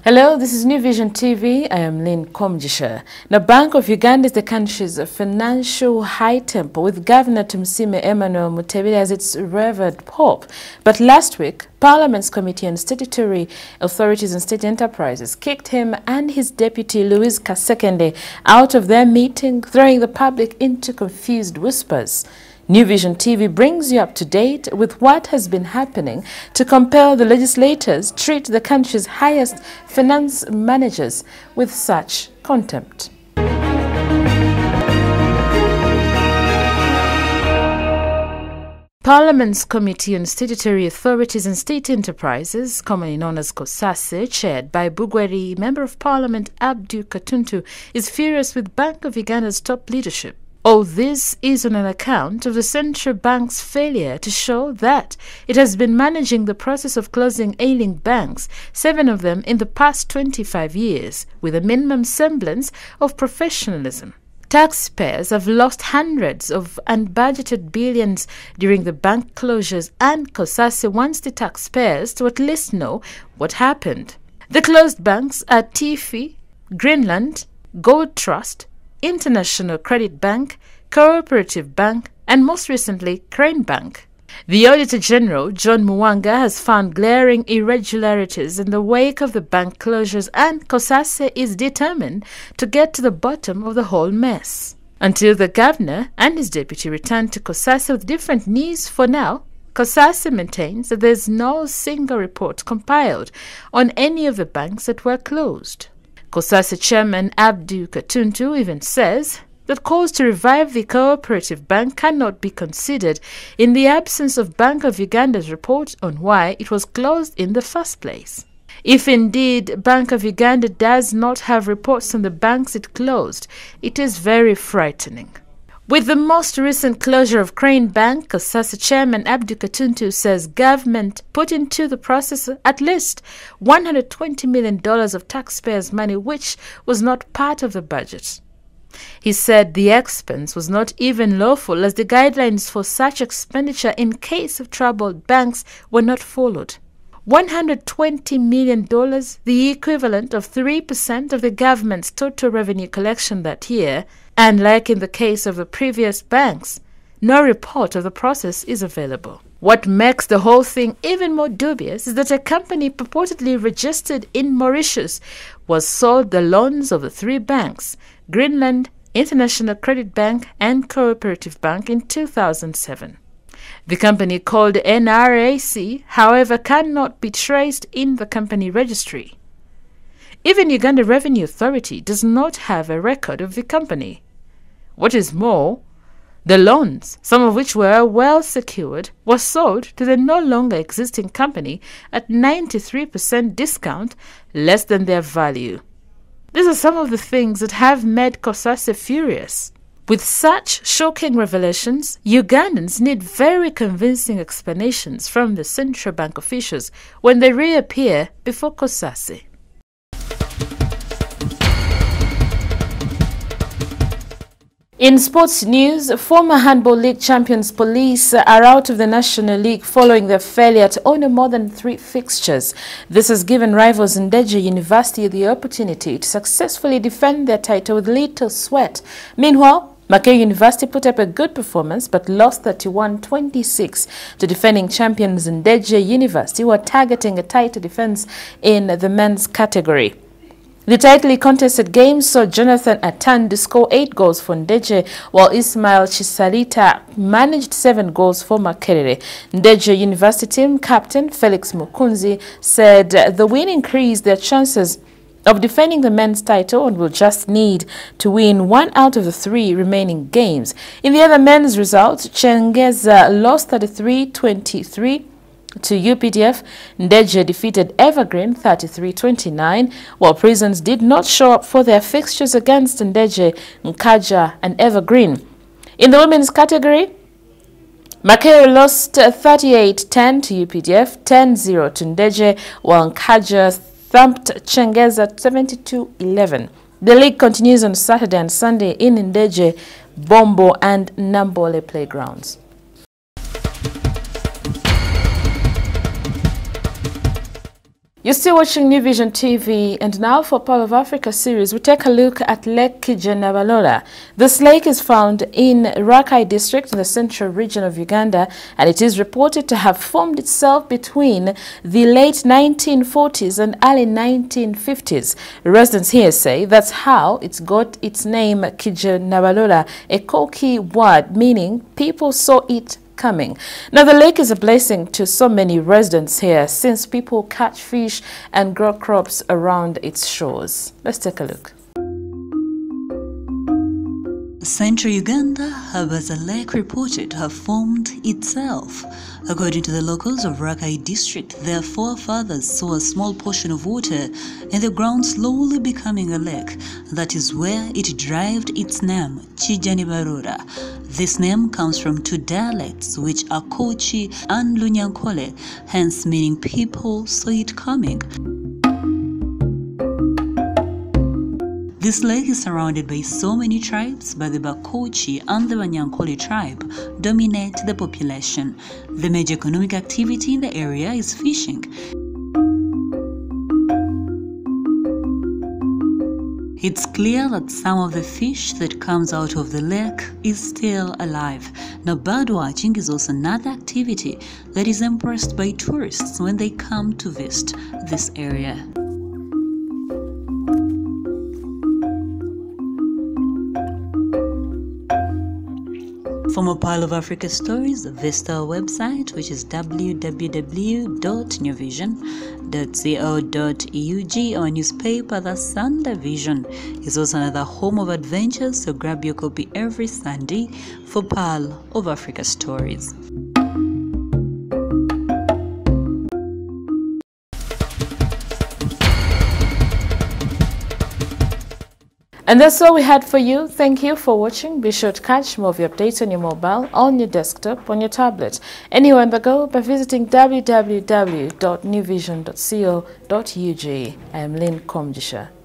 Hello, this is New Vision TV. I am Lynn Komjisha. Now, Bank of Uganda is the country's financial high temple, with Governor Tumsime Emmanuel Mutebile as its revered pope. But last week, Parliament's Committee on Statutory Authorities and State Enterprises kicked him and his deputy, Louise Kasekende, out of their meeting, throwing the public into confused whispers. New Vision TV brings you up to date with what has been happening to compel the legislators treat the country's highest finance managers with such contempt. Parliament's Committee on Statutory Authorities and State Enterprises, commonly known as COSASE, chaired by Bugweri Member of Parliament Abdu Katuntu, is furious with Bank of Uganda's top leadership. All this is on an account of the central bank's failure to show that it has been managing the process of closing ailing banks, 7 of them in the past 25 years, with a minimum semblance of professionalism. Taxpayers have lost hundreds of unbudgeted billions during the bank closures, and COSASE wants the taxpayers to at least know what happened. The closed banks are Tifi, Greenland, Gold Trust, International Credit Bank, Cooperative Bank, and most recently, Crane Bank. The Auditor General, John Muwanga, has found glaring irregularities in the wake of the bank closures, and COSASE is determined to get to the bottom of the whole mess. Until the Governor and his deputy return to COSASE with different news, for now, COSASE maintains that there is no single report compiled on any of the banks that were closed. COSASE Chairman Abdu Katuntu even says that calls to revive the Cooperative Bank cannot be considered in the absence of Bank of Uganda's report on why it was closed in the first place. If indeed Bank of Uganda does not have reports on the banks it closed, it is very frightening. With the most recent closure of Crane Bank, COSASE Chairman Abdu Katuntu says government put into the process at least $120 million of taxpayers' money, which was not part of the budget. He said the expense was not even lawful, as the guidelines for such expenditure in case of troubled banks were not followed. $120 million, the equivalent of 3% of the government's total revenue collection that year, and like in the case of the previous banks, no report of the process is available. What makes the whole thing even more dubious is that a company purportedly registered in Mauritius was sold the loans of the 3 banks, Greenland, International Credit Bank, and Cooperative Bank, in 2007. The company, called NRAC, however, cannot be traced in the company registry. Even Uganda Revenue Authority does not have a record of the company. What is more, the loans, some of which were well secured, were sold to the no longer existing company at 93% discount, less than their value. These are some of the things that have made COSASE furious. With such shocking revelations, Ugandans need very convincing explanations from the central bank officials when they reappear before COSASE. In sports news, former Handball League champions Police are out of the National League following their failure to honor more than 3 fixtures. This has given rivals Ndeje University the opportunity to successfully defend their title with little sweat. Meanwhile, Mackay University put up a good performance but lost 31-26 to defending champions Ndeje University, who are targeting a title defense in the men's category. The tightly contested game saw Jonathan Atandu score 8 goals for Ndeje, while Ismail Chisarita managed 7 goals for Makerere. Ndeje University team captain Felix Mukunzi said the win increased their chances of defending the men's title and will just need to win 1 out of the 3 remaining games. In the other men's results, Chengeza lost 33-23 to UPDF. Ndeje defeated Evergreen 33-29, while Prisons did not show up for their fixtures against Ndeje, Nkaja and Evergreen. In the women's category, Makerere lost 38-10 to UPDF, 10-0 to Ndeje, while Nkaja thumped Chengeza 72-11. The league continues on Saturday and Sunday in Ndeje, Bombo and Nambole playgrounds. You're still watching New Vision TV, and now for Pearl of Africa series, we take a look at Lake Kijanebalola. This lake is found in Rakai district in the central region of Uganda, and it is reported to have formed itself between the late 1940s and early 1950s. Residents here say that's how it's got its name, Kijanebalola, a Koki word meaning people saw it coming. Now, the lake is a blessing to so many residents here since people catch fish and grow crops around its shores. Let's take a look. Central Uganda harbors a lake reported to have formed itself. According to the locals of Rakai district, their forefathers saw a small portion of water in the ground slowly becoming a lake. That is where it derived its name, Kijanebalola. This name comes from two dialects, which are Kochi and Lunyankole, hence meaning people saw it coming. This lake is surrounded by so many tribes, but the Bakochi and the Banyankole tribe dominate the population. The major economic activity in the area is fishing. It's clear that some of the fish that comes out of the lake is still alive. Now, bird watching is also another activity that is embraced by tourists when they come to visit this area. For more Pearl of Africa stories, visit our website, which is www.newvision.co.ug. Our newspaper, The Sunday Vision, is also another home of adventures, so grab your copy every Sunday for Pearl of Africa stories. And that's all we had for you. Thank you for watching. Be sure to catch more of your updates on your mobile, on your desktop, on your tablet, anywhere on the go by visiting www.newvision.co.ug. I am Lynn Komjisha.